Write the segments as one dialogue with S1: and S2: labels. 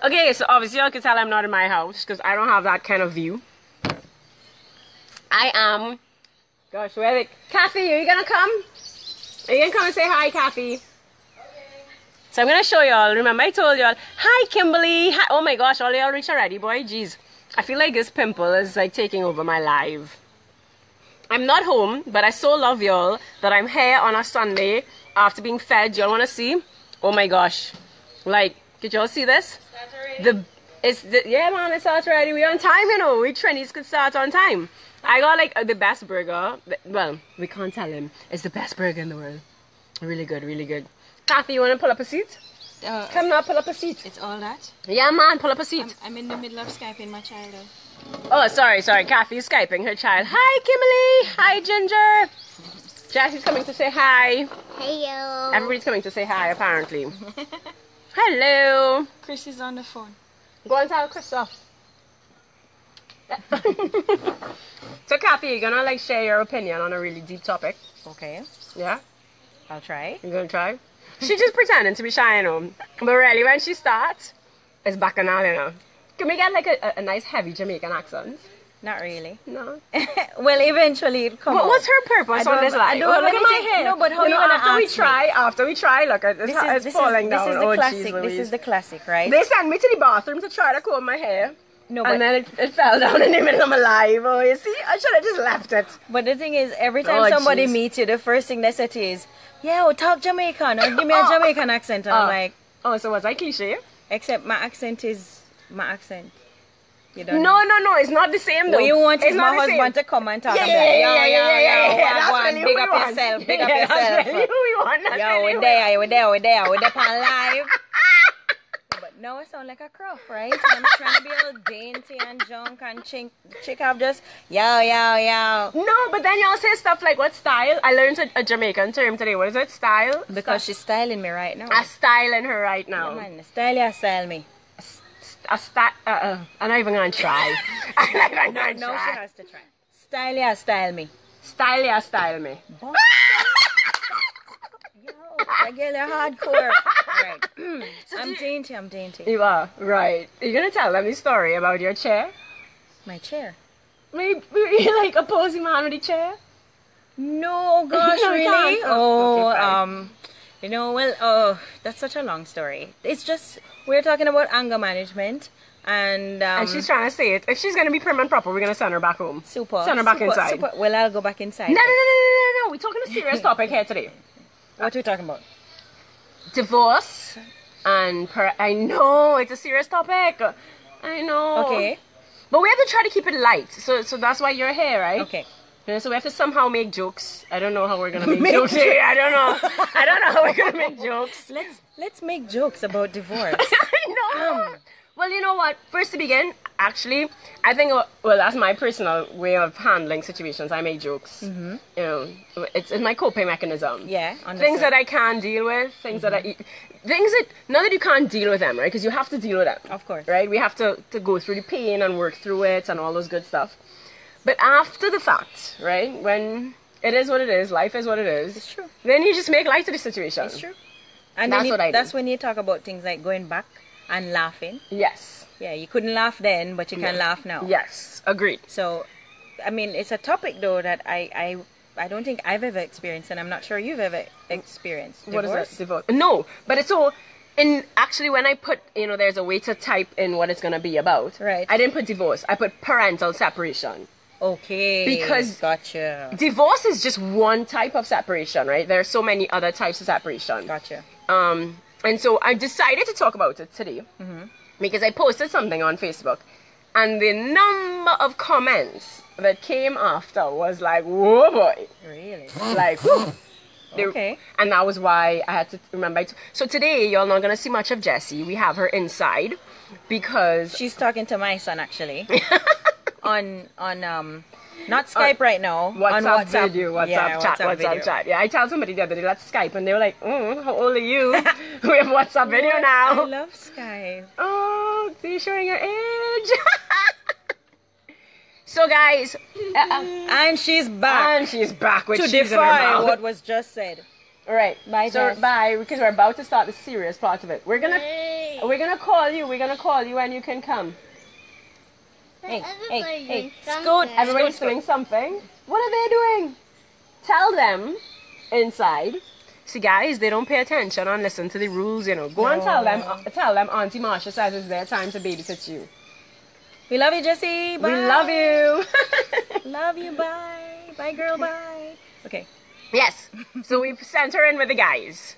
S1: Okay, so obviously y'all can tell I'm not in my house because I don't have that kind of view. I am. Gosh, where are they? Kathy, are you gonna come? Are you gonna come and say hi, Kathy? Okay. So I'm gonna show y'all. Remember I told y'all, hi Kimberly. Hi. Oh my gosh, all y'all reach already, boy. Jeez. I feel like this pimple is like taking over my life. I'm not home, but I so love y'all that I'm here on a Sunday after being fed. Y'all wanna see? Oh my gosh. Like, did y'all see this? Yeah man, it starts already. We on time, you know. We trainees could start on time. I got like the best burger. Well, we can't tell him. It's the best burger in the world. Really good, really good. Kathy, you want to pull up a seat? Come now, pull up a seat.
S2: It's all that?
S1: Yeah, man, pull up a seat.
S2: I'm in the middle of Skyping my child.
S1: Oh, sorry. Kathy's Skyping her child. Hi, Kimberly. Hi, Ginger. Jesse's coming to say hi.
S3: Hello.
S1: Everybody's coming to say hi, apparently. Hello.
S2: Chris is on the phone.
S1: Go and tell Christoph. So, Kathy, you're gonna like share your opinion on a really deep topic.
S2: Okay.
S1: Yeah?
S2: I'll try.
S1: You gonna try? She's just pretending to be shy, you know. But really, when she starts, it's bacchanal, you know. Can we get like a nice heavy Jamaican accent?
S2: Not really.
S1: No.
S2: Well, eventually it comes.
S1: But what's her purpose on this life?
S2: I don't
S1: look at my hair.
S2: No, but how
S1: you
S2: you
S1: know,
S2: gonna
S1: after we try, look, it's falling down.
S2: This is the classic. This is the classic, right?
S1: They sent me to the bathroom to try to comb my hair.
S2: No, but
S1: and then it fell down in the middle of my life. Oh, you see? I should have just left it.
S2: But the thing is, every time somebody meets you, the first thing they say to you is, yeah, well, talk Jamaican or give me a Jamaican accent. And I'm like...
S1: Oh, so was I cliche?
S2: Except my accent is my accent. You don't
S1: No, it's not the same though.
S2: What you want is my husband to come and talk about it.
S1: Yeah.
S2: Big up yourself, big up yourself.
S1: That's really who we want.
S2: We're there on live. But now I sound like a croft, right? I'm trying to be all dainty and junk and chick up just yo.
S1: No, but then y'all say stuff like what style? I learned a Jamaican term today. What is it? Style?
S2: Because she's styling me right now.
S1: I'm styling her right now.
S2: Yeah, man, style me.
S1: I'm not even gonna try.
S2: No, she has to try. Style me.
S1: Style me.
S2: I get a hardcore. Right. So I'm dainty.
S1: You are, right. You're gonna tell them the story about your chair?
S2: My chair?
S1: Maybe you like a posy man with a chair?
S2: No, gosh,
S1: No,
S2: really?
S1: Okay,
S2: you know, well, that's such a long story. It's just, we're talking about anger management. And
S1: she's trying to say it. If she's going to be prim and proper, we're going to send her back home.
S2: Super.
S1: Send her back inside.
S2: Super. Well, I'll go back inside.
S1: No. We're talking a serious topic here today.
S2: What are we talking about?
S1: Divorce. And I know, it's a serious topic. I know.
S2: Okay.
S1: But we have to try to keep it light. So that's why you're here, right?
S2: Okay.
S1: Yeah, so we have to somehow make jokes. I don't know how we're gonna make jokes. I don't know how we're gonna make jokes.
S2: Let's make jokes about divorce.
S1: I know. Well, you know what? First to begin, actually, I think that's my personal way of handling situations. I make jokes. Mm-hmm. You know, it's my coping mechanism.
S2: Yeah.
S1: Things that I can't deal with, things that not that you can't deal with them, right? Because you have to deal with them.
S2: Of course.
S1: Right? We have to go through the pain and work through it and all those good stuff. But after the fact, right, when it is what it is, life is what it is.
S2: It's true.
S1: Then you just make light of the situation.
S2: It's true. And
S1: that's
S2: when you talk about things like going back and laughing.
S1: Yes.
S2: Yeah, you couldn't laugh then, but you can laugh now.
S1: Yes, agreed.
S2: So, I mean, it's a topic though that I don't think I've ever experienced, and I'm not sure you've ever experienced. Divorce?
S1: What is that? Divorce? No, but it's so. And actually, when I put, there's a way to type in what it's gonna be about.
S2: Right.
S1: I didn't put divorce. I put parental separation.
S2: Okay.
S1: Because
S2: gotcha.
S1: Divorce is just one type of separation, right? There are so many other types of separation.
S2: Gotcha.
S1: And so I decided to talk about it today because I posted something on Facebook, and the number of comments that came after was like, whoa boy.
S2: Really?
S1: Like, whew.
S2: Okay.
S1: And that was why I had to remember. So today, you're not going to see much of Jessie. We have her inside because...
S2: She's talking to my son, actually. on not Skype right now.
S1: WhatsApp video, WhatsApp chat. Yeah, I tell somebody the other day, let's Skype. And they were like, how old are you? We have WhatsApp video now.
S2: I love Skype.
S1: Oh, so you're showing your age. So guys,
S2: and she's back.
S1: To
S2: defy what was just said.
S1: All right,
S2: bye.
S1: So bye, because we're about to start the serious part of it. We're gonna We're gonna call you. We're gonna call you and you can come.
S2: Hey. Scoot.
S1: Everybody's doing something. What are they doing? Tell them inside. See, guys, they don't pay attention and listen to the rules, you know. Go and tell them Auntie Marsha says it's their time to babysit you.
S2: We love you, Jessie. Bye.
S1: We love you.
S2: Love you. Bye. Bye, girl. Bye. Okay.
S1: Yes. So we sent her in with the guys.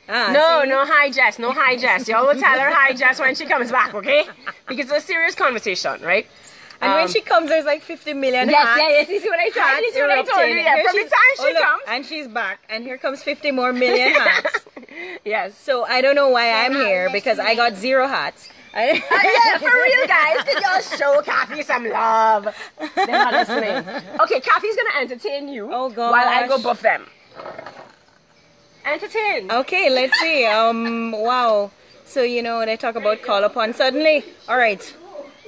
S2: No,
S1: no hi Jess. No hi Jess. Y'all will tell her hi Jess when she comes back, okay? Because it's a serious conversation, right?
S2: And when she comes, there's like 50 million hats.
S1: Yes. You see what I told you? You see what I told you? Yeah, from the time she comes.
S2: And she's back. And here comes 50 more million hats.
S1: Yes.
S2: So I don't know why I'm here because I got 0 hats.
S1: Yeah, for real, guys. Can y'all show Kathy some love? They're not listening. Okay, Kathy's going to entertain you
S2: while
S1: I go buff them. Entertain.
S2: Okay, let's see. Wow. So, you know, they talk about call upon suddenly. All right.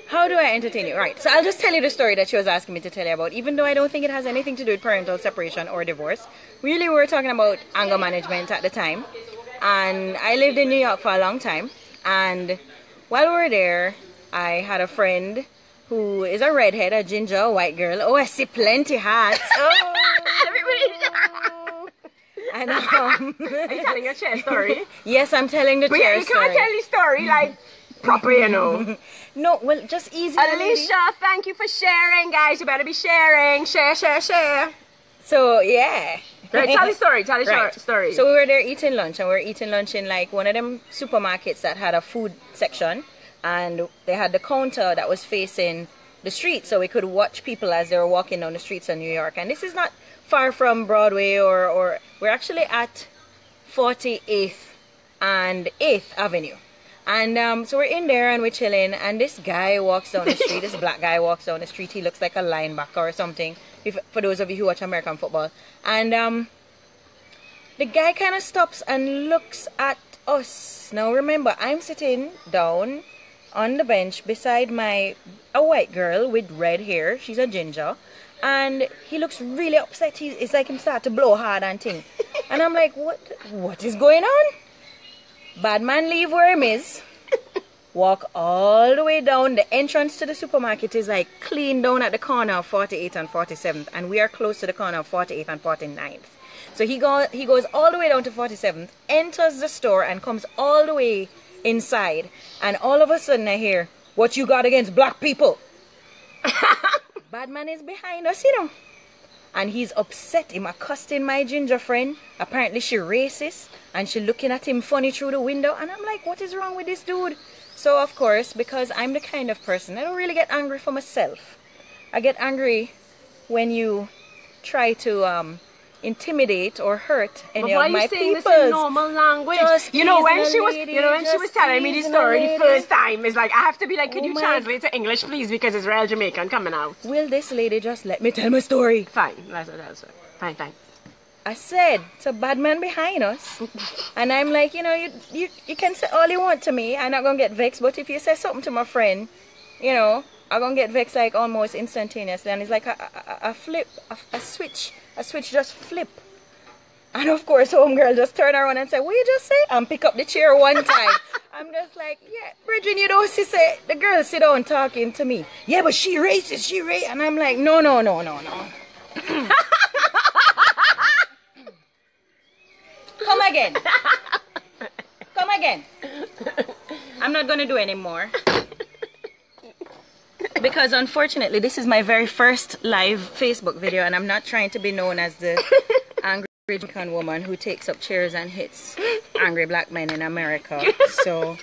S2: How do I entertain you? All right. So I'll just tell you the story that she was asking me to tell you about, even though I don't think it has anything to do with parental separation or divorce. Really, we were talking about anger management at the time. And I lived in New York for a long time. And while we were there, I had a friend who is a redhead, a ginger, a white girl. Oh, I see plenty hats. Oh. And,
S1: are you telling a chair story?
S2: Yes, I'm telling the chair story.
S1: You can't tell the story like proper, you know.
S2: No, well, just easy.
S1: Alicia, thank you for sharing, guys. You better be sharing. Share.
S2: So, yeah.
S1: Right, tell the story. Story.
S2: So we were there eating lunch, and we were eating lunch in like one of them supermarkets that had a food section, and they had the counter that was facing the street, so we could watch people as they were walking down the streets of New York. And this is not far from Broadway, or we're actually at 48th and 8th Avenue. And so we're in there and we're chilling, and this guy walks down the street, this black guy walks down the street. He looks like a linebacker or something, for those of you who watch American football. And the guy kind of stops and looks at us. Now remember, I'm sitting down on the bench beside a white girl with red hair. She's a ginger. And he looks really upset. It's like him start to blow hard and thing. And I'm like, what is going on? Bad man leave where him is. Walk all the way down. The entrance to the supermarket is like clean down at the corner of 48th and 47th. And we are close to the corner of 48th and 49th. So he goes all the way down to 47th, enters the store and comes all the way inside. And all of a sudden I hear, what you got against black people? Bad man is behind us, you know. And he's upset. Him accosting my ginger friend. Apparently she racist. And she looking at him funny through the window. And I'm like, what is wrong with this dude? So of course, because I'm the kind of person, I don't really get angry for myself. I get angry when you try to intimidate or hurt any of my people. Why are you saying this in
S1: normal language? You know, when she was telling me the story the first time, it's like I have to be like, could you translate to English, please, because it's real Jamaican coming out.
S2: Will this lady just let me tell my story?
S1: Fine, that's fine.
S2: I said, it's a bad man behind us. And I'm like, you know, you can say all you want to me. I'm not going to get vexed. But if you say something to my friend, you know, I'm going to get vexed like almost instantaneously. And it's like a flip, a switch just flip. And of course, homegirl just turn around and say, what you just say? And pick up the chair one time. I'm just like, yeah, Bridget, you know, she said, the girl sit down talking to me. Yeah, but she racist, she racist. And I'm like, no. Come again. I'm not going to do any more. Because unfortunately, this is my very first live Facebook video, and I'm not trying to be known as the angry Jamaican woman who takes up chairs and hits angry black men in America. So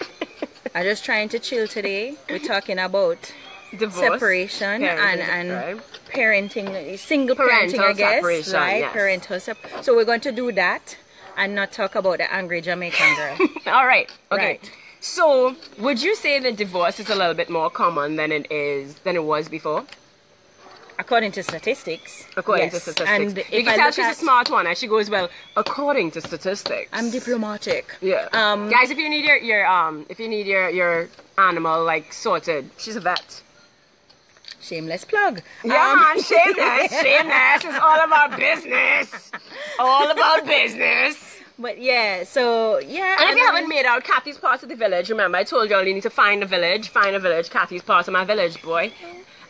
S2: I'm just trying to chill today. We're talking about divorce, separation, and parenting, single parenting, I guess, right? Yes. Parental separation. So we're going to do that and not talk about the angry Jamaican girl.
S1: All right. Okay.
S2: Right.
S1: So, would you say that divorce is a little bit more common than it was before?
S2: According to statistics.
S1: According to statistics.
S2: And
S1: you can tell she's a smart one, and she goes, well, according to statistics.
S2: I'm diplomatic.
S1: Yeah. Guys, if you need your animal like sorted, she's a vet.
S2: Shameless plug.
S1: Yeah, man, shameless. Shameless is all about business. All about business.
S2: But yeah, so yeah.
S1: And if you haven't made out, Kathy's part of the village. Remember, I told y'all you need to find a village. Find a village. Kathy's part of my village, boy.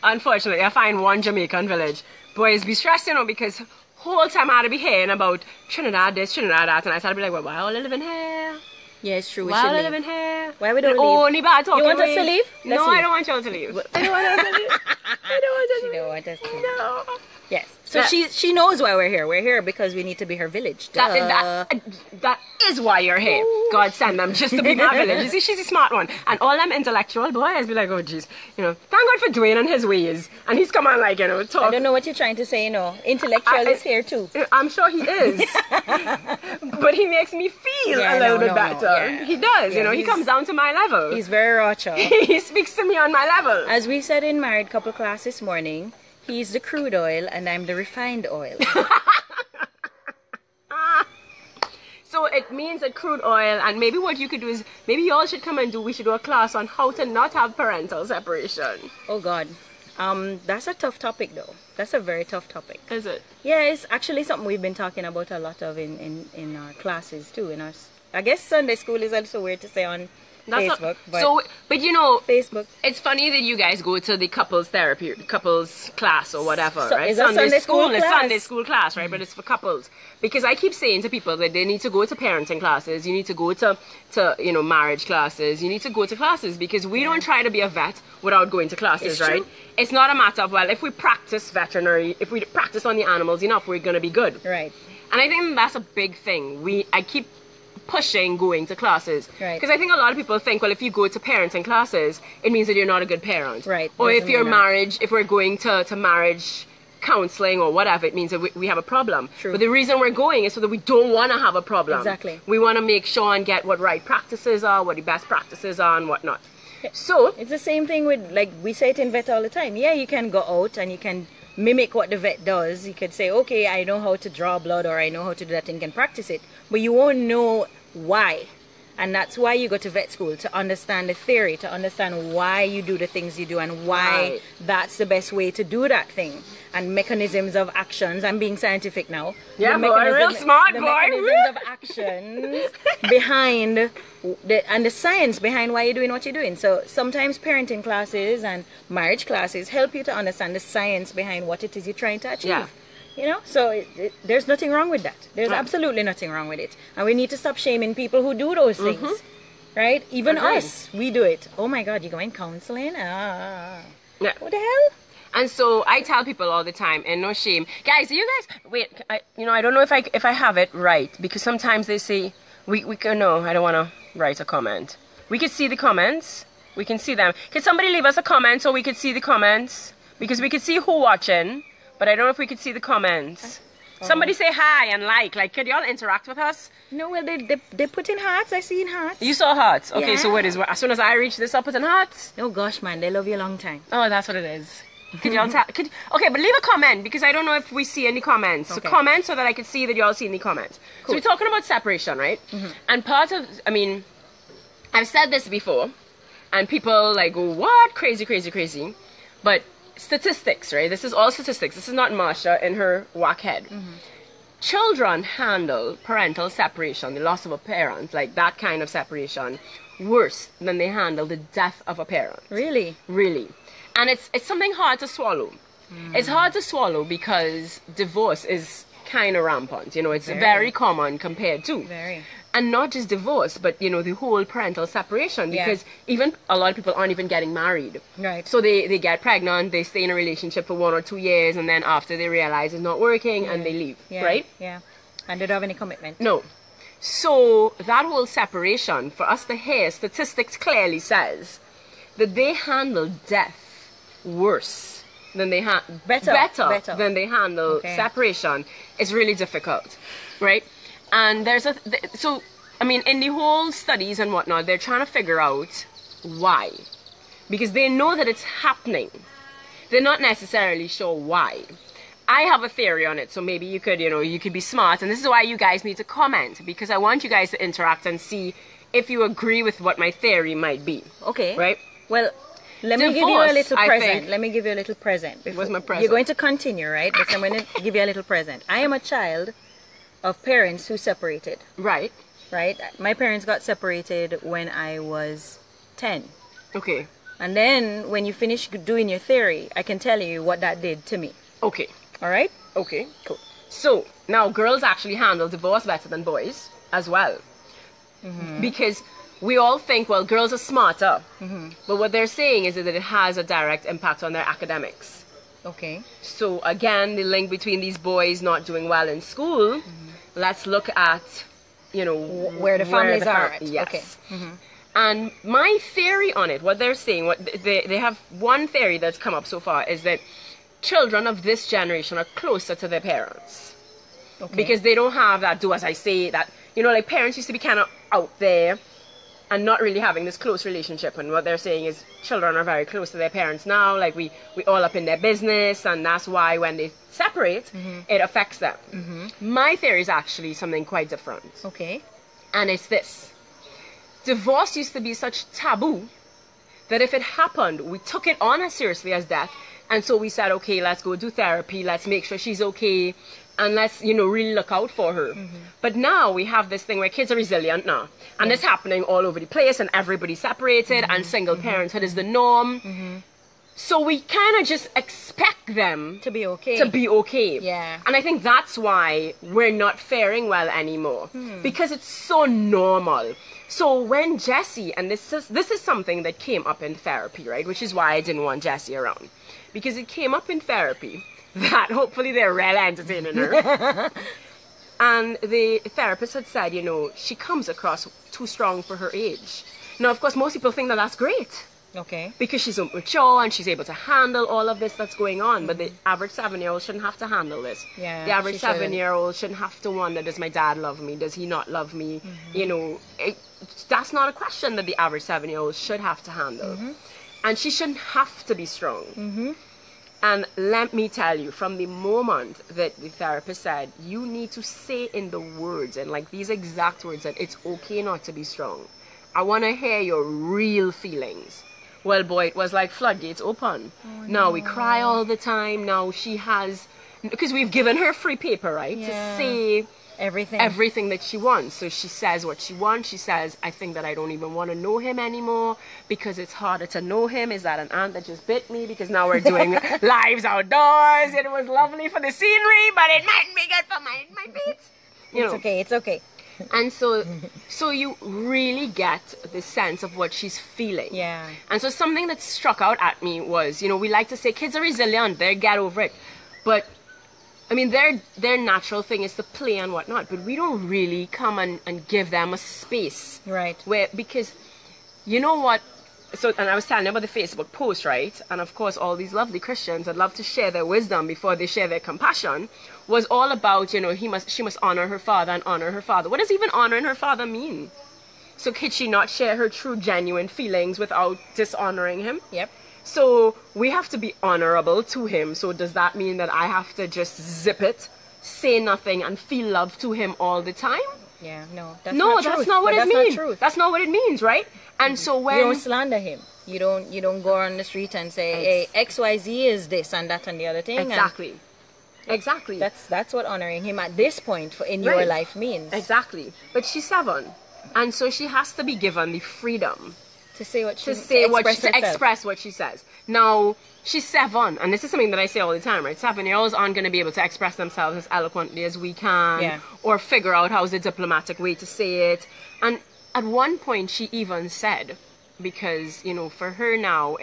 S1: Unfortunately, I find one Jamaican village. Boys be stressed, you know, because whole time I had to be hearing about Trinidad this, Trinidad that, and I started to be like, well, why all I live in here?
S2: Yeah, it's true. We
S1: Why
S2: should
S1: all I
S2: leave.
S1: live in here?
S2: Why we don't leave?
S1: Only bad talking.
S2: You want us
S1: way.
S2: to leave?
S1: No,
S2: Let's
S1: I
S2: leave.
S1: don't want y'all to leave. I don't want y'all to leave. I don't want y'all to
S2: She
S1: leave.
S2: don't want us to.
S1: No.
S2: Yes. So
S1: Yeah.
S2: she knows why we're here. We're here because we need to be her village.
S1: That is why you're here. God send them just to be my village. You see, she's a smart one. And all them intellectual boys be like, oh, jeez. You know, thank God for Dwayne and his ways. And he's come on, like, you know, talk.
S2: I don't know what you're trying to say, you know. Intellectual is here too.
S1: I'm sure he is. But he makes me feel
S2: Yeah,
S1: a little
S2: no,
S1: bit better.
S2: yeah.
S1: He does, you
S2: Yeah,
S1: know, he
S2: he's-
S1: comes down to my level.
S2: He's very racha.
S1: He speaks to me on my level.
S2: As we said in married couple class this morning, he's the crude oil and I'm the refined oil.
S1: So it means that crude oil, and maybe what you could do is, maybe y'all should come and we should do a class on how to not have parental separation.
S2: Oh God. That's a tough topic though. That's a very tough topic.
S1: Is it?
S2: Yeah, it's actually something we've been talking about a lot of in our classes too. In our, I guess Sunday school is also weird to say on Facebook.
S1: But you know,
S2: Facebook.
S1: it's funny that you guys go to the couples therapy, couples class or whatever,
S2: So
S1: right?
S2: is that Sunday school
S1: It's
S2: class?
S1: Sunday school class, right? But it's for couples. Because I keep saying to people that they need to go to parenting classes, you need to go to you know, marriage classes, you need to go to classes, because we don't try to be a vet without going to classes,
S2: It's
S1: right?
S2: true.
S1: It's not a matter of, well, if we practice veterinary, if we practice on the animals enough, we're going to be good.
S2: Right.
S1: And I think that's a big thing. I keep pushing going to classes.
S2: Right.
S1: Because I think a lot of people think, well, if you go to parenting classes, it means that you're not a good parent.
S2: Right.
S1: Or if
S2: Doesn't
S1: you're
S2: mean that.
S1: marriage, if we're going to marriage counseling or whatever, it means that we have a problem.
S2: True.
S1: But the reason we're going is so that we don't want to have a problem.
S2: Exactly.
S1: We want to make sure and get what right practices are, what the best practices are, and whatnot. So,
S2: It's the same thing with, like, we say it in vet all the time. Yeah, you can go out and you can mimic what the vet does. You could say, okay, I know how to draw blood or I know how to do that and can practice it. But you won't know why. And that's why you go to vet school, to understand the theory, to understand why you do the things you do and why
S1: Right.
S2: that's the best way to do that thing. And mechanisms of actions. I'm being scientific now.
S1: Yeah,
S2: The
S1: boy, real smart,
S2: the
S1: boy.
S2: mechanisms of actions behind the science behind why you're doing what you're doing. So sometimes parenting classes and marriage classes help you to understand the science behind what it is you're trying to achieve.
S1: Yeah.
S2: You know, so there's nothing wrong with that. There's
S1: Right.
S2: absolutely nothing wrong with it. And we need to stop shaming people who do those things. Right? Even
S1: Agreed.
S2: us, we do it. Oh my God, you're going counseling?
S1: Yeah.
S2: What the hell?
S1: And so I tell people all the time, and no shame, guys. You guys, wait. I don't know if I have it right, because sometimes they say we can. No, I don't want to write a comment. We could see the comments. We can see them. Can somebody leave us a comment so we could see the comments? Because we could see who watching, but I don't know if we could see the comments. Somebody say hi and like. Could y'all interact with us?
S2: No, well, they put in hearts. I see in hearts.
S1: You saw hearts. Okay, so
S2: Yeah.
S1: what is? As soon as I reach this, I'll put in hearts.
S2: Oh gosh, man, they love you a long time.
S1: Oh, that's what it is. Could y'all tell? Okay, but leave a comment, because I don't know if we see any comments.
S2: Okay.
S1: So comment so that I could see that y'all see any comments. So we're talking about separation, right? And part of, I've said this before, and people like go, what? Crazy, crazy, crazy. But statistics, right? This is all statistics. This is not Marsha in her whack head. Children handle parental separation, the loss of a parent, like that kind of separation, worse than they handle the death of a parent.
S2: Really?
S1: Really. And it's something hard to swallow. It's hard to swallow because divorce is kind of rampant. You know, it's very common compared to.
S2: Very.
S1: And not just divorce, but, you know, the whole parental separation.
S2: Yeah.
S1: Because even a lot of people aren't even getting married.
S2: Right.
S1: So they get pregnant, they stay in a relationship for 1 or 2 years, and then after they realize it's not working, and they leave.
S2: Yeah.
S1: Right?
S2: Yeah. And they don't have any commitment.
S1: No. So that whole separation, for us to hear, statistics clearly says that they handle death worse than they
S2: Better.
S1: than they handle
S2: Okay.
S1: separation. Is really difficult, right? And there's in the whole studies and whatnot, they're trying to figure out why, because they know that it's happening. They're not necessarily sure why. I have a theory on it, so maybe you could be smart, and this is why you guys need to comment, because I want you guys to interact and see if you agree with what my theory might be.
S2: Okay.
S1: Right?
S2: Well, let me give you a
S1: Divorce,
S2: little
S1: I
S2: present.
S1: think.
S2: Let me give you a little present.
S1: What's my present?
S2: You're going to continue, right? But I'm going to give you a little present. I am a child of parents who separated.
S1: Right.
S2: Right? My parents got separated when I was 10.
S1: Okay.
S2: And then when you finish doing your theory, I can tell you what that did to me.
S1: Okay.
S2: All right?
S1: Okay. Cool. So now girls actually handle divorce better than boys as well. Because we all think, well, girls are smarter. But what they're saying is that it has a direct impact on their academics.
S2: Okay.
S1: So again, the link between these boys not doing well in school, let's look at, you know,
S2: Where the families are at.
S1: Yes.
S2: Okay.
S1: And my theory on it, what they're saying, what they have one theory that's come up so far is that children of this generation are closer to their parents.
S2: Okay.
S1: Because they don't have that do as I say, that, you know, like parents used to be kind of out there and not really having this close relationship. And what they're saying is children are very close to their parents now, like we all up in their business, and that's why when they separate, it affects them. My theory is actually something quite different.
S2: Okay.
S1: And it's this. Divorce used to be such taboo that if it happened, we took it on as seriously as death. And so we said, okay, let's go do therapy. Let's make sure she's okay. And let's, you know, really look out for her. But now we have this thing where kids are resilient now. And it's happening all over the place, and everybody's separated, and single parenthood is the norm. So we kind of just expect them
S2: To be okay.
S1: to be okay.
S2: Yeah.
S1: And I think that's why we're not faring well anymore. Because it's so normal. So when Jessie, and this is something that came up in therapy, right? Which is why I didn't want Jessie around. Because it came up in therapy that hopefully they're really entertaining her. And the therapist had said, you know, she comes across too strong for her age. Now, of course, most people think that that's great.
S2: Okay.
S1: Because she's mature and she's able to handle all of this that's going on. But the average 7-year-old shouldn't have to handle this.
S2: Yeah,
S1: the average
S2: she shouldn't.
S1: 7-year-old shouldn't have to wonder, does my dad love me? Does he not love me? You know, that's not a question that the average 7-year-old should have to handle. And she shouldn't have to be strong. And let me tell you, from the moment that the therapist said, you need to say in the words, and like these exact words, that it's okay not to be strong. I want to hear your real feelings. Well, boy, it was like floodgates open. Now we cry all the time. Now she has, because we've given her free paper, right?
S2: Yeah.
S1: To say
S2: Everything
S1: that she wants. So she says what she wants. She says, I think that I don't even want to know him anymore because it's harder to know him. Is that an ant that just bit me? Because now we're doing lives outdoors. It was lovely for the scenery, but it might be good for my feet. You know.
S2: It's okay.
S1: And so you really get the sense of what she's feeling.
S2: Yeah.
S1: And so something that struck out at me was, you know, we like to say kids are resilient, they get over it. But I mean, their natural thing is to play and whatnot, but we don't really come and give them a space.
S2: Right.
S1: Because, you know what, so, and I was telling you about the Facebook post, right? And of course, all these lovely Christians that love to share their wisdom before they share their compassion was all about, you know, she must honor her father and honor her father. What does even honoring her father mean? So could she not share her true, genuine feelings without dishonoring him?
S2: Yep.
S1: So we have to be honorable to him. So does that mean that I have to just zip it, say nothing, and feel love to him all the time?
S2: Yeah, no,
S1: That's not what it means. That's not what it means, right? And so when
S2: you don't slander him, you don't go on the street and say, hey, XYZ is this and that and the other thing.
S1: Exactly. Exactly.
S2: That's what honoring him at this point in your life means.
S1: Exactly. But she's 7, and so she has to be given the freedom
S2: to say what she
S1: to express what she says. Now, she's 7, and this is something that I say all the time, right? 7-year-olds aren't going to be able to express themselves as eloquently as we can, or figure out how's the diplomatic way to say it. And at one point, she even said, because, you know, for her now,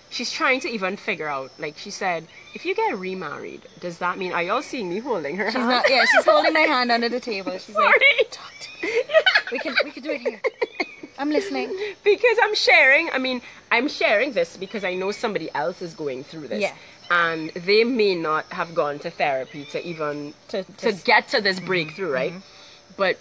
S1: she's trying to even figure out, like she said, if you get remarried, does that mean, are y'all seeing me holding her hand?
S2: She's holding my hand under the table. She's
S1: Sorry.
S2: like, talk to me. We can do it here. I'm listening.
S1: Because I'm sharing this because I know somebody else is going through this.
S2: Yeah.
S1: And they may not have gone to therapy to even to get to this breakthrough, right? But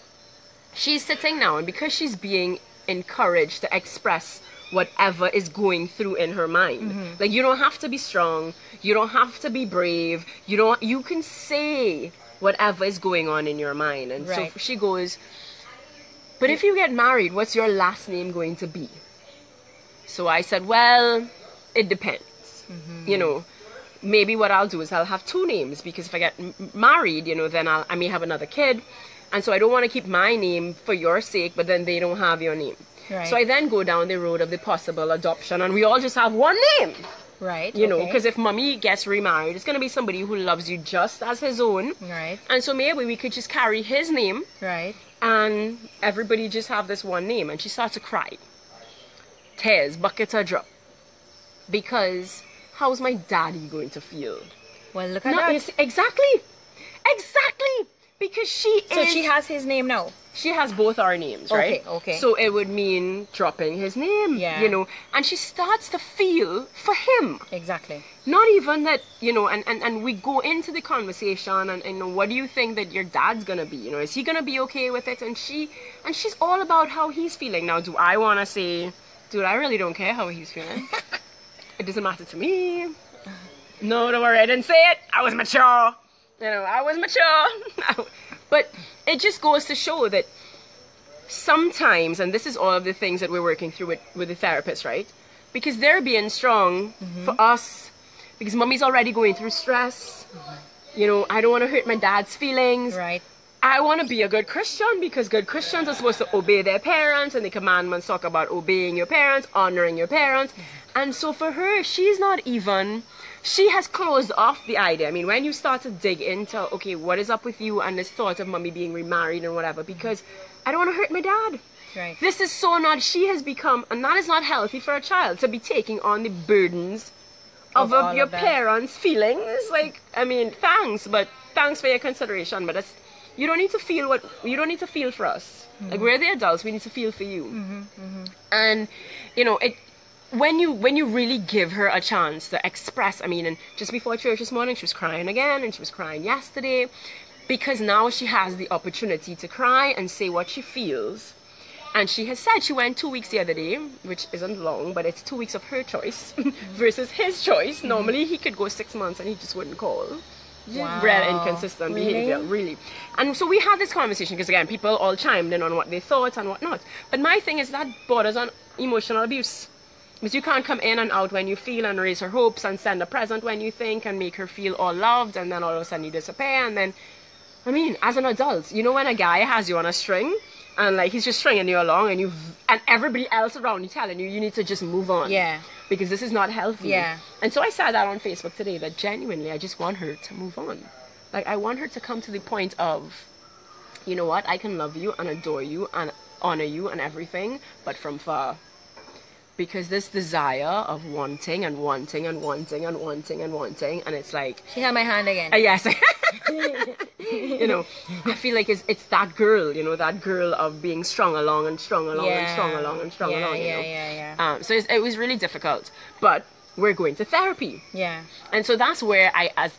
S1: she's sitting now, and because she's being encouraged to express whatever is going through in her mind. Like, you don't have to be strong, you don't have to be brave, you can say whatever is going on in your mind. And so she goes, but if you get married, what's your last name going to be? So I said, well, it depends. You know, maybe what I'll do is I'll have two names, because if I get married, you know, then I may have another kid. And so I don't want to keep my name for your sake, but then they don't have your name.
S2: Right.
S1: So I then go down the road of the possible adoption, and we all just have one name.
S2: Right.
S1: You know, because if mommy gets remarried, it's going to be somebody who loves you just as his own.
S2: Right.
S1: And so maybe we could just carry his name.
S2: Right.
S1: And everybody just have this one name. And she starts to cry. Tears, buckets are drop. Because how's my daddy going to feel?
S2: Well, look at that.
S1: Exactly. Exactly. Because
S2: So she has his name now.
S1: She has both our names, right?
S2: Okay.
S1: So it would mean dropping his name,
S2: Yeah.
S1: you know. And she starts to feel for him.
S2: Exactly.
S1: Not even that, you know, and we go into the conversation and you know, what do you think that your dad's gonna be? You know, is he gonna be okay with it? And she's all about how he's feeling. Now, do I wanna say, dude, I really don't care how he's feeling. It doesn't matter to me. No, don't worry, I didn't say it. I was mature. You know, I was mature. But it just goes to show that sometimes, and this is all of the things that we're working through with the therapist, right? Because they're being strong for us, because mommy's already going through stress. You know, I don't want to hurt my dad's feelings.
S2: Right.
S1: I want to be a good Christian, because good Christians are supposed to obey their parents, and the commandments talk about obeying your parents, honoring your parents. And so for her, she has closed off the idea. I mean, when you start to dig into, okay, what is up with you and this thought of mommy being remarried and whatever, because I don't want to hurt my dad.
S2: Right.
S1: This is so not, she has become, and that is not healthy for a child, to be taking on the burdens of your parents' feelings. Like, I mean, thanks for your consideration, but that's, you don't need to feel for us. Like, we're the adults, we need to feel for you. And, you know, when you really give her a chance to express, I mean, and just before church this morning, she was crying again, and she was crying yesterday, because now she has the opportunity to cry and say what she feels. And she has said she went 2 weeks the other day, which isn't long, but it's 2 weeks of her choice versus his choice. Normally he could go 6 months and he just wouldn't call.
S2: Wow.
S1: Real inconsistent behavior, really. And so we had this conversation, because again, people all chimed in on what they thought and whatnot. But my thing is that borders on emotional abuse. Because you can't come in and out when you feel and raise her hopes and send a present when you think and make her feel all loved, and then all of a sudden you disappear. And then, I mean, as an adult, you know when a guy has you on a string and like he's just stringing you along, and everybody else around you telling you need to just move on.
S2: Yeah.
S1: Because this is not healthy.
S2: Yeah.
S1: And so I said that on Facebook today, that genuinely I just want her to move on. Like, I want her to come to the point of, you know what, I can love you and adore you and honor you and everything, but from far. Because this desire of wanting and wanting and wanting and wanting and wanting, and it's like,
S2: She had my hand again.
S1: yes. You know, I feel like it's that girl, you know, that girl of being strung along and strung along and strung along and strung along, you know.
S2: Yeah.
S1: So it was really difficult, but we're going to therapy.
S2: Yeah.
S1: And so that's where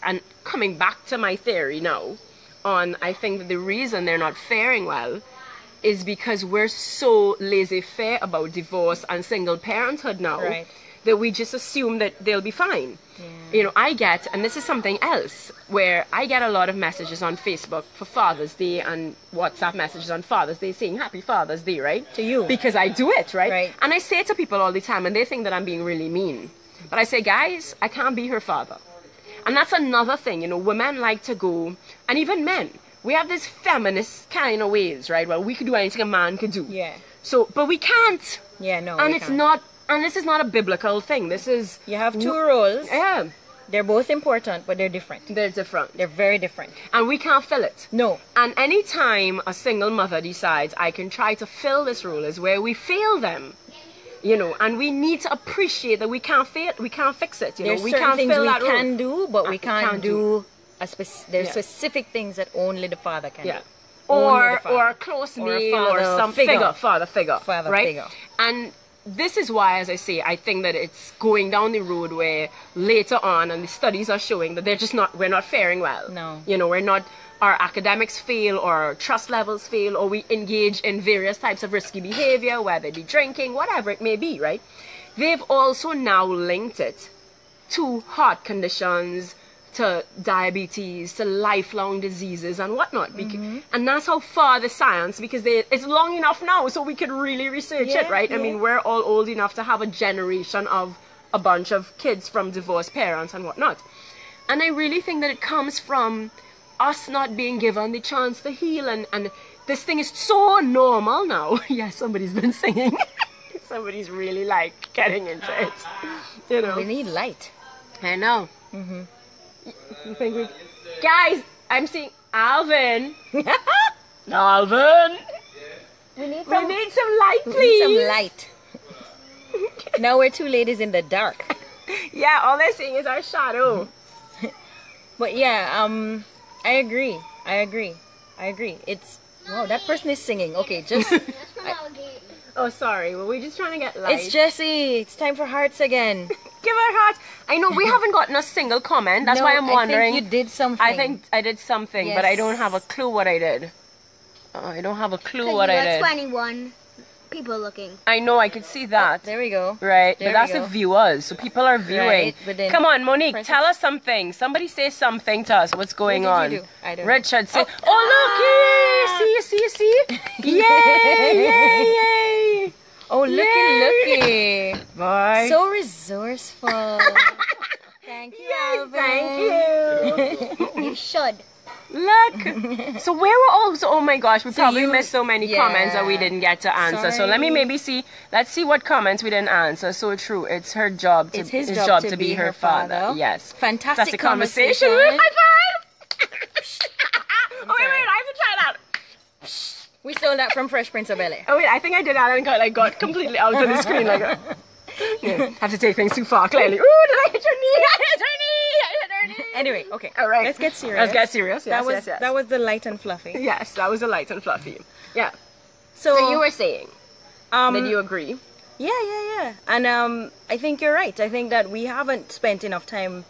S1: and coming back to my theory now on, I think that the reason they're not faring well is because we're so laissez-faire about divorce and single parenthood now,
S2: Right.
S1: that we just assume that they'll be fine.
S2: Yeah.
S1: You know, and this is something else, where I get a lot of messages on Facebook for Father's Day and WhatsApp messages on Father's Day saying Happy Father's Day, right?
S2: To you.
S1: Because I do it, right?
S2: Right.
S1: And I say it to people all the time, and they think that I'm being really mean. But I say, guys, I can't be her father. And that's another thing, you know, women like to go, and even men, we have this feminist kind of ways, right? Well, we could do anything a man could do.
S2: Yeah.
S1: So, but we can't.
S2: Yeah, no.
S1: And
S2: we
S1: it's
S2: can't.
S1: not, and this is not a biblical thing. This is...
S2: You have two roles.
S1: Yeah.
S2: They're both important, but they're different.
S1: They're different.
S2: They're very different.
S1: And we can't fill it.
S2: No.
S1: And anytime a single mother decides, I can try to fill this role, is where we fail them. You know, and we need to appreciate that we can't fix it. You know,
S2: There's
S1: we
S2: certain
S1: can't
S2: things
S1: fill
S2: we
S1: that role.
S2: can do, but we can't do there's
S1: Yeah.
S2: specific things that only the father can
S1: Yeah.
S2: do. Only
S1: Or
S2: the father.
S1: or a close
S2: Or a
S1: male or
S2: father
S1: some
S2: figure.
S1: father figure,
S2: Father
S1: right?
S2: figure.
S1: And this is why, as I say, I think that it's going down the road where later on, and the studies are showing that we're not faring well.
S2: No.
S1: You know, our academics fail, or our trust levels fail, or we engage in various types of risky behavior, whether it be drinking, whatever it may be, right? They've also now linked it to heart conditions, to diabetes, to lifelong diseases and whatnot. And that's how far the science, because it's long enough now so we could really research it, right? I mean, we're all old enough to have a generation of a bunch of kids from divorced parents and whatnot. And I really think that it comes from us not being given the chance to heal, and this thing is so normal now. Yes, somebody's been singing. Somebody's really like getting into it. You know.
S2: We need light.
S1: I know. You think we... Guys, I'm seeing Alvin. Alvin.
S2: We need
S1: some light, please.
S2: We need some light. Now we're two ladies in the dark.
S1: Yeah, all they're seeing is our shadow.
S2: But yeah, I agree. It's wow, that person is singing. Okay, just
S1: oh, sorry. Well, we're just trying to get light.
S2: It's Jessie. It's time for hearts again.
S1: Give her hearts. I know we haven't gotten a single comment. That's why I'm wondering.
S2: I think you did something.
S1: I think I did something,
S2: yes.
S1: But I don't have a clue what I did. I don't have a clue what I did.
S3: 21 people looking.
S1: I know, I could see that.
S2: Oh, there we go.
S1: Right,
S2: there
S1: but that's the viewers, so people are viewing.
S2: Right, but then
S1: come on, Monique, tell us something. Somebody say something to us. What's going on?
S2: You do? I don't
S1: Richard, say, oh, look, see. Yay.
S2: Oh, looky.
S1: Bye.
S2: So resourceful. Thank you, Alvin.
S1: Thank you.
S3: You should.
S1: Look. So where were all... So, oh my gosh, we probably missed so many comments that we didn't get to answer.
S2: Sorry.
S1: So let me maybe see... Let's see what comments we didn't answer. So true. It's her job to...
S2: It's his job to be her father.
S1: Yes.
S2: Fantastic
S1: conversation. High five! Oh, wait, I have to try that.
S2: We stole that from Fresh Prince of Bel-Air.
S1: Oh wait, I think I did that and got completely out of the screen. Like, have to take things too far, clearly. Ooh, did I hit your knee? I hit her knee.
S2: Anyway, okay.
S1: All right.
S2: Let's get serious.
S1: Yes.
S2: That was the light and fluffy.
S1: Yes, that was the light and fluffy. Yeah.
S2: So
S1: you were saying that you agree?
S2: Yeah. And I think you're right. I think that we haven't spent enough time.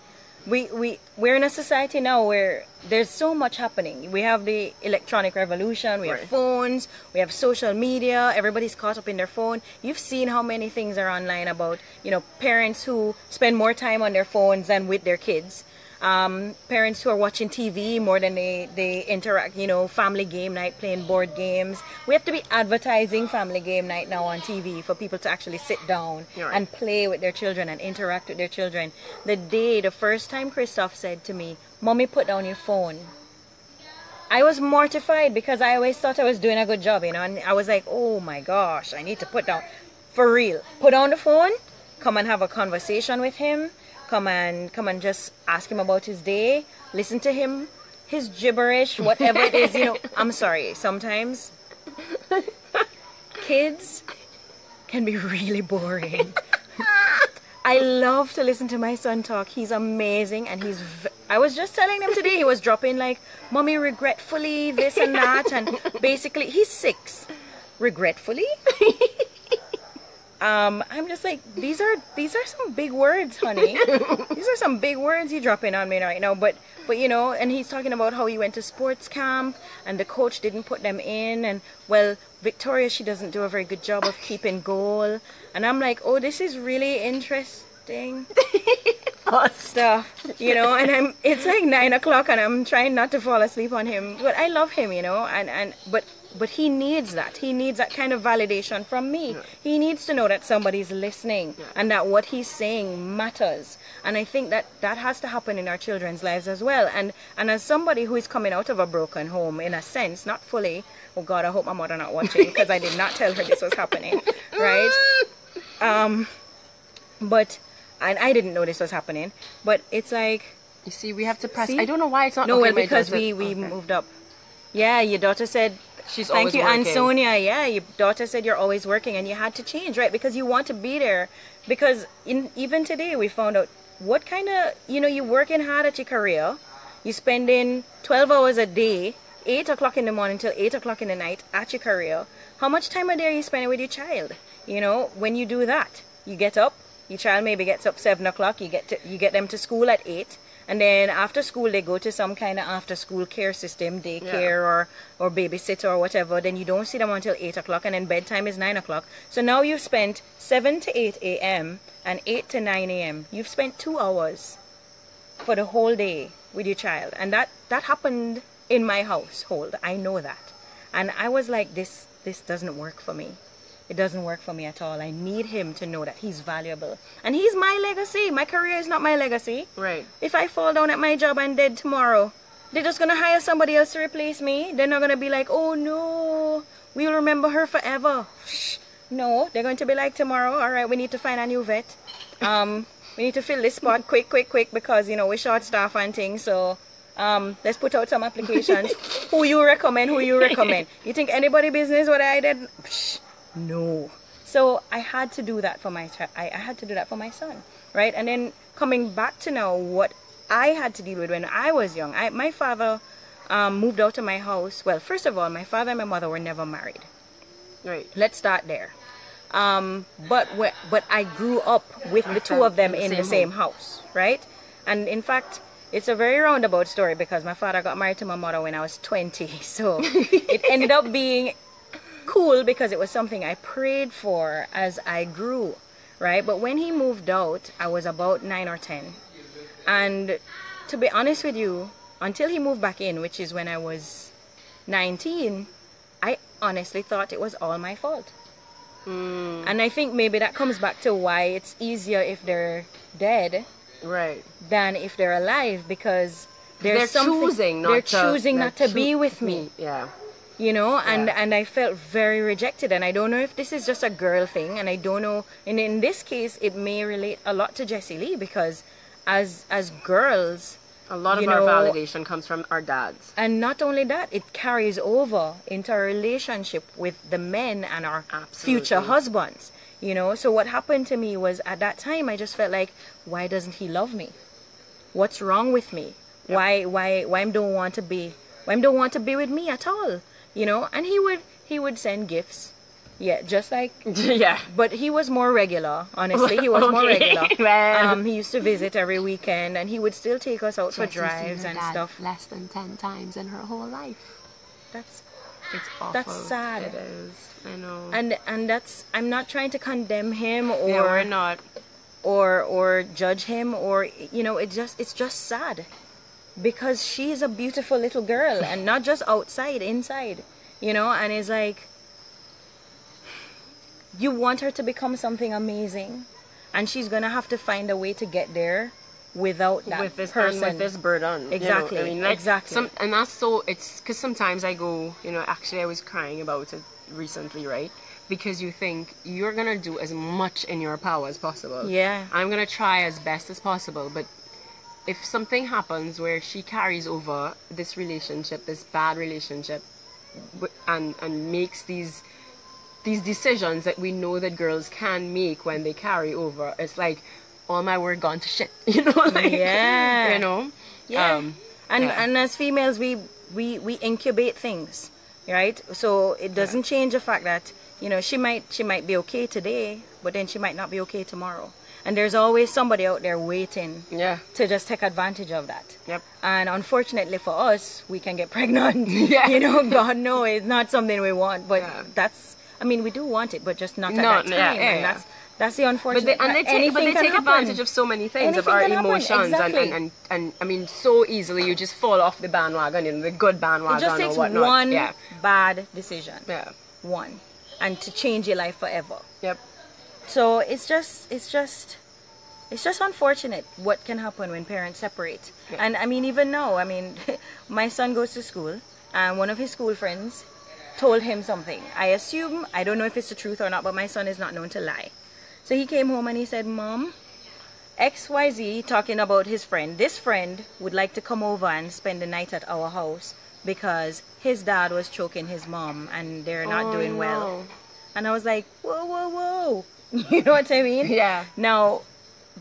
S2: We're in a society now where there's so much happening. We have the electronic revolution, we have phones, we have social media, everybody's caught up in their phone. You've seen how many things are online about, parents who spend more time on their phones than with their kids. Parents who are watching TV more than they interact, family game night, playing board games. We have to be advertising family game night now on TV for people to actually sit down and play with their children and interact with their children. The first time Christoph said to me, "Mommy, put down your phone," I was mortified because I always thought I was doing a good job, and I was like, oh my gosh, I need to put down, for real, put down the phone, come and have a conversation with him. Come and just ask him about his day. Listen to him, his gibberish, whatever it is. I'm sorry. Sometimes kids can be really boring. I love to listen to my son talk. He's amazing, and I was just telling him today. He was dropping like, "Mommy, regretfully this and that," and basically he's 6. Regretfully. I'm just like, these are some big words, honey. These are some big words you're dropping on me right now. But and he's talking about how he went to sports camp and the coach didn't put them in, and well, Victoria, she doesn't do a very good job of keeping goal. And I'm like, oh, this is really interesting stuff, and it's like 9 o'clock and I'm trying not to fall asleep on him. But I love him, but he needs that. He needs that kind of validation from me. Yeah. He needs to know that somebody's listening and that what he's saying matters. And I think that has to happen in our children's lives as well. And as somebody who is coming out of a broken home, in a sense, not fully. Oh God, I hope my mother not watching because I did not tell her this was happening, right? But I didn't know this was happening. But it's like,
S1: you see, we have to press. See? I don't know why it's not.
S2: No, well, because we moved up. Yeah, your daughter said.
S1: Thank you,
S2: Aunt Sonia. Yeah, your daughter said you're always working, and you had to change, right? Because you want to be there. Because even today we found out what kind of, you're working hard at your career. You're spending 12 hours a day, 8 o'clock in the morning till 8 o'clock in the night at your career. How much time a day are you spending with your child? When you do that, you get up. Your child maybe gets up 7 o'clock. You get them to school at 8. And then after school, they go to some kind of after-school care system, daycare or babysitter or whatever. Then you don't see them until 8 o'clock, and then bedtime is 9 o'clock. So now you've spent 7 to 8 a.m. and 8 to 9 a.m. You've spent 2 hours for the whole day with your child. And that happened in my household. I know that. And I was like, this doesn't work for me. it doesn't work for me at all. I need him to know that he's valuable. And he's my legacy. My career is not my legacy.
S1: Right.
S2: If I fall down at my job and dead tomorrow, they're just going to hire somebody else to replace me. They're not going to be like, oh no, we'll remember her forever. No, they're going to be like, tomorrow, all right, we need to find a new vet. We need to fill this spot quick, because, you know, we're short staff and things. So let's put out some applications. Who you recommend? You think anybody business what I did? No. So I had to do that for my I had to do that for my son, right? And then coming back to now what I had to deal with when I was young. My father moved out of my house. Well, first of all, my father and my mother were never married.
S1: Right.
S2: Let's start there. But I grew up with the two of them in the same house, right? And in fact, it's a very roundabout story because my father got married to my mother when I was 20. So it ended up being cool because it was something I prayed for as I grew, right? But when he moved out, I was about 9 or 10. And to be honest with you, until he moved back in, which is when I was 19, I honestly thought it was all my fault. And I think maybe that comes back to why it's easier if they're dead,
S1: right,
S2: than if they're alive, because
S1: they're choosing
S2: not to be with me.
S1: Yeah.
S2: You know, and I felt very rejected, and I don't know if this is just a girl thing, and I don't know, and in this case it may relate a lot to Jessie Lee, because as girls,
S1: a lot of our validation comes from our dads.
S2: And not only that, it carries over into our relationship with the men and our future husbands. You know, so what happened to me was at that time I just felt like, why doesn't he love me? What's wrong with me? Why don't want to be with me at all? You know, and he would send gifts. Yeah, just like but he was more regular, honestly. He was more regular. He used to visit every weekend, and he would still take us out for drives and stuff.
S1: Less than 10 times in her whole life.
S2: It's
S1: awful.
S2: That's sad.
S1: It is. I know.
S2: And that's, I'm not trying to condemn him
S1: we're not,
S2: or judge him, or, you know, it's just sad, because she's a beautiful little girl, and not just outside, inside, you know. And it's like, you want her to become something amazing, and she's gonna have to find a way to get there without that
S1: with this
S2: person,
S1: with this burden.
S2: Exactly.
S1: You know? I mean, like,
S2: exactly.
S1: And that's so, it's because sometimes I go, you know, actually I was crying about it recently, right? Because you think you're gonna do as much in your power as possible.
S2: Yeah.
S1: I'm gonna try as best as possible, but if something happens where she carries over this relationship, this bad relationship, and makes these decisions that we know that girls can make when they carry over, it's like all my work gone to shit, you know, like,
S2: yeah,
S1: you know,
S2: and as females, we incubate things, right? So it doesn't change the fact that, you know, she might be okay today, but then she might not be okay tomorrow, and there's always somebody out there waiting to just take advantage of that.
S1: Yep. And
S2: unfortunately for us, we can get pregnant. You know, God knows it's not something we want, but that's, I mean, we do want it, but just not at that time. And that's the unfortunate.
S1: But they take advantage of so many things, of our emotions, and I mean, so easily you just fall off the bandwagon, you know, the good bandwagon.
S2: It just takes one bad decision. Yeah. One. And to change your life forever.
S1: Yep.
S2: So it's just unfortunate what can happen when parents separate. Yeah. And I mean, even now, I mean, my son goes to school, and one of his school friends told him something. I assume, I don't know if it's the truth or not, but my son is not known to lie. So he came home and he said, Mom, XYZ, talking about his friend, this friend would like to come over and spend the night at our house because his dad was choking his mom and they're not doing well. And I was like, whoa. You know what I mean?
S1: Yeah.
S2: Now,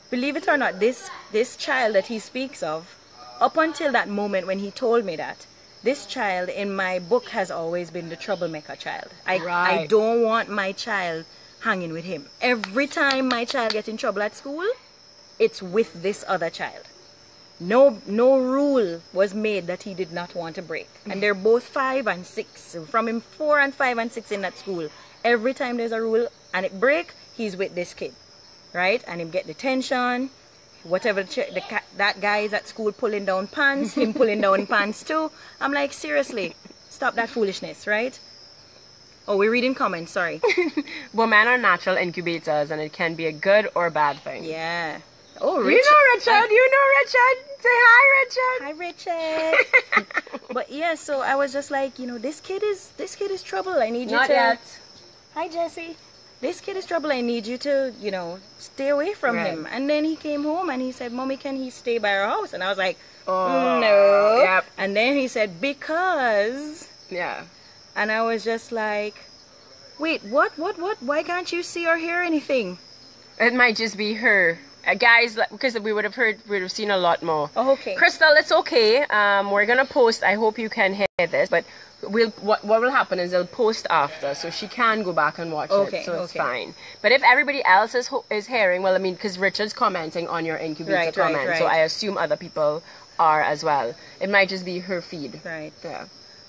S2: believe it or not, this child that he speaks of, up until that moment when he told me that, this child in my book has always been the troublemaker child. I don't want my child hanging with him. Every time my child gets in trouble at school, it's with this other child. No rule was made that he did not want to break. And they're both 5 and 6. From him 4 and 5 and 6 in that school. Every time there's a rule and it break, he's with this kid. Right? And him get detention. Whatever that guy is at school pulling down pants, him pulling down pants too. I'm like, seriously, stop that foolishness, right? Oh, we're reading comments, sorry.
S1: Women are natural incubators, and it can be a good or bad thing.
S2: Yeah. Oh,
S1: You
S2: Richard.
S1: know Richard. You know Richard. Say hi, Richard.
S2: Hi, Richard. But yeah, so I was just like, this kid is trouble. I need you
S1: Not
S2: to.
S1: yet.
S2: Hi, Jesse. This kid is trouble. I need you to, stay away from
S1: Right.
S2: him. And then he came home and he said, Mommy, can he stay by our house? And I was like,
S1: Oh,
S2: no.
S1: Yep.
S2: And then he said, because.
S1: Yeah.
S2: And I was just like, wait, what? Why can't you see or hear anything?
S1: It might just be her. Guys, because we would have seen a lot more.
S2: Oh, okay.
S1: Crystal, it's okay. We're gonna post. I hope you can hear this, but what will happen is they'll post after, so she can go back and watch
S2: Okay,
S1: it, so it's
S2: okay.
S1: fine. But if everybody else is hearing, well, I mean, because Richard's commenting on your incubator
S2: Right,
S1: comment, so
S2: right.
S1: I assume other people are as well. It might just be her feed.
S2: Right.
S1: Yeah.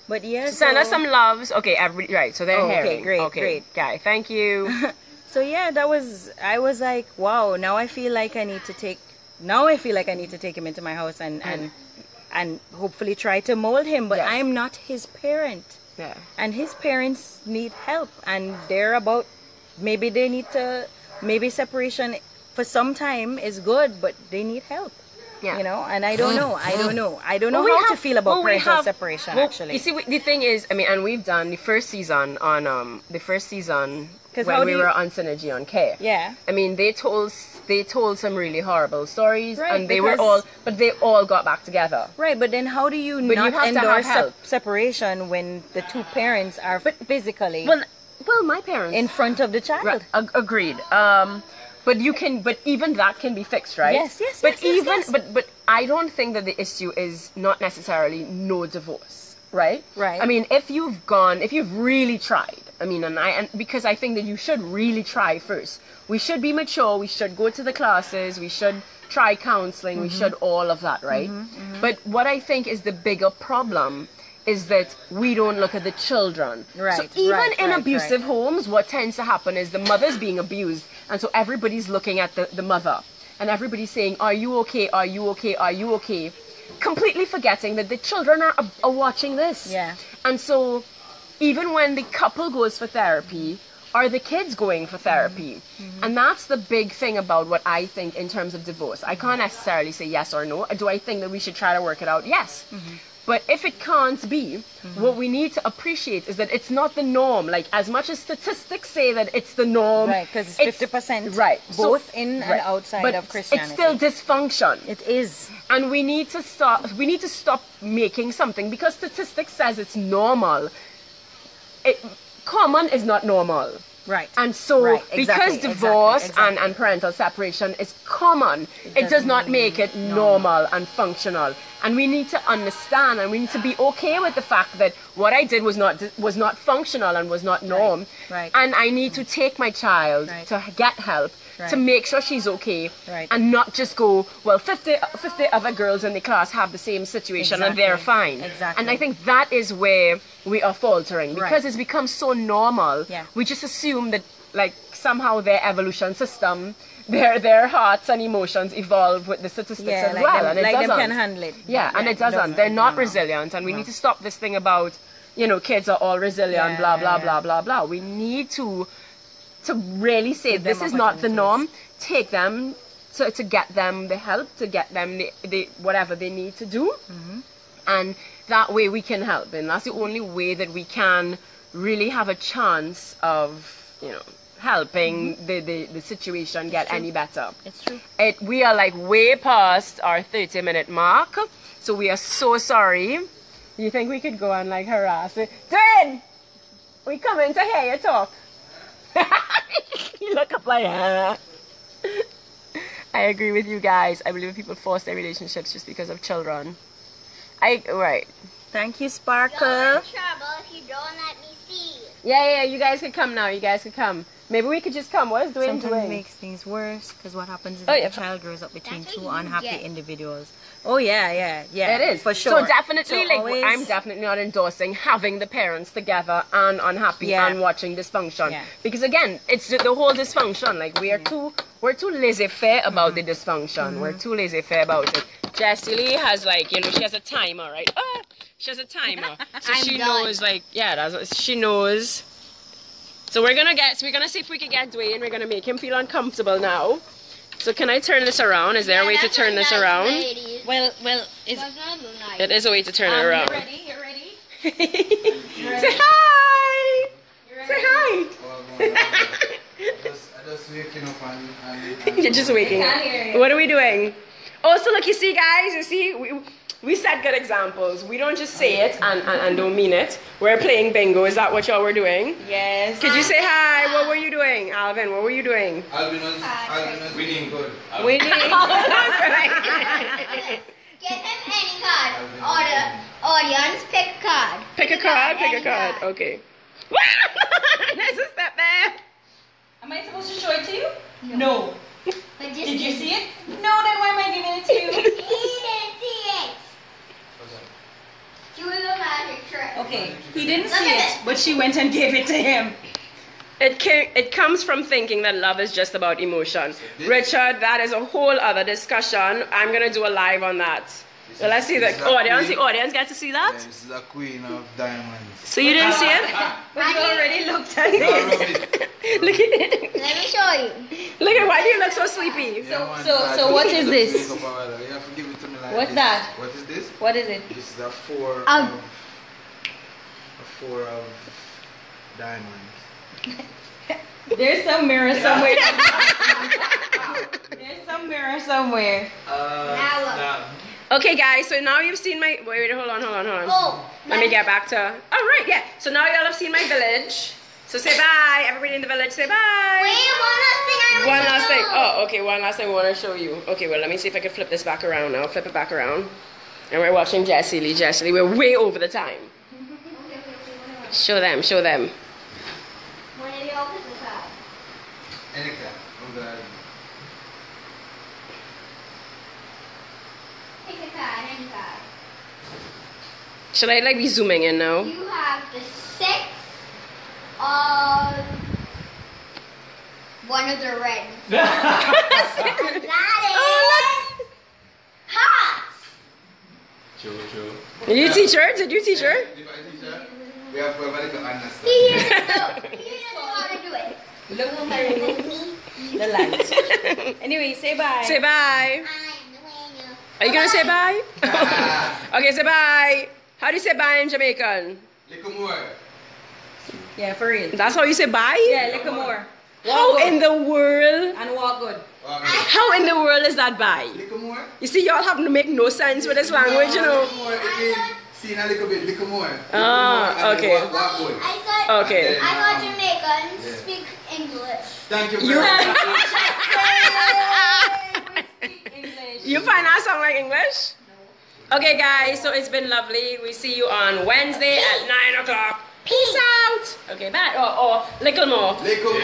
S2: But yeah,
S1: So send us some loves. Okay, everybody. Right. So they're
S2: Oh, okay,
S1: hearing.
S2: great, great.
S1: Guy, thank you.
S2: So yeah, I was like, wow, now I feel like I need to take him into my house and hopefully try to mold him, but
S1: Yes.
S2: I'm not his parent.
S1: Yeah.
S2: And his parents need help, and they're about, maybe separation for some time is good, but they need help.
S1: Yeah.
S2: And I don't know. I don't know
S1: Well, we
S2: how to
S1: have-
S2: feel about
S1: well, we
S2: parental
S1: have-
S2: separation,
S1: well,
S2: actually.
S1: You see, the thing is, I mean, and we've done the first season when
S2: how do
S1: we
S2: you-
S1: were on Synergy on Care.
S2: Yeah.
S1: I mean, they told some really horrible stories,
S2: Right,
S1: and they
S2: because-
S1: they all got back together.
S2: Right, but then how do you
S1: But you
S2: not
S1: have to have
S2: endorse
S1: help.
S2: separation when the two parents are physically
S1: Well, my parents.
S2: in front of the child?
S1: Right, agreed. But even that can be fixed, right?
S2: Yes, yes,
S1: But
S2: yes, yes,
S1: even,
S2: yes.
S1: but I don't think that the issue is not necessarily no divorce, right?
S2: Right.
S1: I mean, if you've really tried, I mean, and because I think that you should really try first. We should be mature. We should go to the classes. We should try counseling.
S2: Mm-hmm.
S1: We should all of that, right? But what I think is the bigger problem is that we don't look at the children.
S2: Right,
S1: So even
S2: right,
S1: in
S2: right,
S1: abusive homes, what tends to happen is the mother's being abused, and so everybody's looking at the mother, and everybody's saying, "Are you okay? Are you okay? Are you okay?" Completely forgetting that the children are watching this.
S2: Yeah.
S1: And so, even when the couple goes for therapy, are the kids going for therapy? And that's the big thing about what I think in terms of divorce. I can't necessarily say yes or no. Do I think that we should try to work it out? Yes. But if it can't be, what we need to appreciate is that it's not the norm. Like, as much as statistics say that it's the norm.
S2: Right, because it's 50%,
S1: right,
S2: both in and outside
S1: but
S2: of Christianity.
S1: it's still dysfunction.
S2: It is.
S1: And we need to stop making something, because statistics says it's normal. Common is not normal.
S2: Right.
S1: And so,
S2: Right,
S1: because
S2: exactly,
S1: divorce
S2: exactly.
S1: And parental separation is common, it does not make it normal and functional. And we need to understand, and we need to be okay with the fact that what I did was not functional and was not norm.
S2: right.
S1: And I need to take my child
S2: Right.
S1: to get help, to
S2: Right.
S1: make sure she's okay,
S2: Right.
S1: and not just go, well, 50 other girls in the class have the same situation and they're
S2: Exactly.
S1: fine.
S2: Exactly.
S1: And I think that is where we are faltering, because
S2: Right.
S1: it's become so normal.
S2: Yeah.
S1: We just assume that, like, somehow their evolution system, their hearts and emotions evolve with the statistics as
S2: like
S1: well,
S2: them,
S1: and it
S2: like
S1: doesn't.
S2: them can handle it.
S1: Yeah, and it doesn't. They're not resilient, and we need to stop this thing about, kids are all resilient,
S2: Yeah,
S1: blah, blah,
S2: yeah.
S1: blah, blah, blah. We need to really say
S2: Give them
S1: this is not the
S2: opportunities.
S1: norm. Take them to get them the help, to get them the whatever they need to do. And that way we can help. And that's the only way that we can really have a chance of, helping the situation get any better.
S2: It's true.
S1: We are like way past our 30-minute mark, so we are so sorry. You think we could go and like harass it? Dwayne! We come in to hear you talk. You look up like, I agree with you guys. I believe people force their relationships just because of children. Right.
S2: Thank you,
S3: You're
S2: Sparkle.
S3: in trouble if you don't let me see.
S1: Yeah, you guys can come now. You guys can come. Maybe we could just come. What is Dwayne
S2: Sometimes
S1: doing?
S2: it makes things worse, because what happens is
S1: Oh,
S2: that
S1: yeah.
S2: the child grows up between
S3: That's
S2: two
S3: what you
S2: unhappy
S3: get.
S2: individuals. Oh yeah.
S1: It is
S2: for sure.
S1: So definitely,
S2: So always-
S1: I'm definitely not endorsing having the parents together and unhappy
S2: Yeah.
S1: and watching dysfunction.
S2: Yeah.
S1: Because again, it's the whole dysfunction. Like we're too laissez-faire about the dysfunction. We're too laissez-faire about it. Jessie Lee has she has a timer, right? She has a timer, so
S3: I'm
S1: she
S3: done.
S1: knows she knows So we're gonna see if we can get Dwayne. We're gonna make him feel uncomfortable now. So can I turn this around? Is there a way to turn this around?
S2: Well,
S1: It is a way to turn it around.
S2: You ready?
S1: Say hi! Say hi!
S4: I just waking up and
S1: You're just waking up. What are we doing? Oh, so look, you see, guys, you see, we set good examples. We don't just say it and don't mean it. We're playing bingo. Is that what y'all were doing?
S2: Yes.
S1: Could you say hi? What were you doing? Alvin, what were you doing?
S4: Alvin was winning good.
S2: Winning.
S3: Get him any card. Or the audience pick a card.
S1: Pick a card, pick a card. Okay. There's a step there.
S2: Am I supposed to show it to you? No.
S3: But just
S2: Did you see it? No, then why am I giving it to you?
S3: He didn't see it. Do a magic trick.
S2: Okay, he didn't
S3: Look
S2: see
S3: at
S2: it,
S3: it.
S2: but she went and gave it to him.
S1: It comes from thinking that love is just about emotion. Richard, that is a whole other discussion. I'm going to do a live on that. So let's see the audience. The audience get to see that?
S4: Yeah, this is a queen of diamonds.
S1: So you didn't see it?
S2: But you already looked at it.
S1: Look at it.
S3: Let me show you.
S1: Look at why do you look so sleepy?
S2: So what is this?
S4: You have to give it to me like
S2: What's
S4: this.
S2: that?
S4: What is this?
S2: What is it?
S4: This is a four of diamonds.
S2: There's some mirror somewhere. There's some mirror somewhere.
S3: Now look.
S1: Okay, guys, so now you've seen my... Wait, hold on.
S3: Oh.
S1: Let me get back to... Oh, right, yeah. So now y'all have seen my village. So say bye. Everybody in the village, say bye.
S3: Wait, one last thing
S1: One last thing. Oh, okay, one last thing I want to show you. Okay, well, let me see if I can flip this back around now. Flip it back around. And we're watching Jessie Lee. Jessie Lee, we're way over the time. Show them.
S3: When did you open the card?
S4: Any cat. Oh, God.
S3: Pick a card, any card.
S1: Should I, like, be zooming in now?
S3: You have the 6 of one of the reds. And that is hearts.
S4: True.
S1: Did you teach her? Did you teach her?
S4: If I teach her, we have to understand.
S3: He doesn't know how to do it.
S2: Look the light. Anyway, say bye.
S1: Say bye.
S3: I am the winner.
S1: Are you going to say bye? Okay, say bye. How do you say bye in Jamaican?
S4: Little more.
S2: Yeah, for real.
S1: That's how you say bye?
S2: Yeah, little more.
S1: How
S2: Walk
S1: in
S2: good.
S1: the world?
S2: And walk good.
S1: How in the world is that bye?
S4: Little more.
S1: You see, y'all have to make no sense with this language, you know.
S4: Little more again. See a little bit. Little more.
S1: Ah, okay.
S4: Walk good.
S3: I thought
S1: Okay.
S3: Jamaicans
S4: Yeah.
S3: speak English.
S4: Thank you.
S1: You-
S4: very much.
S1: You find that sound like English? Okay, guys, so it's been lovely. We see you on Wednesday at 9 o'clock. Peace out. Okay, bye. Or little more.
S4: Little more.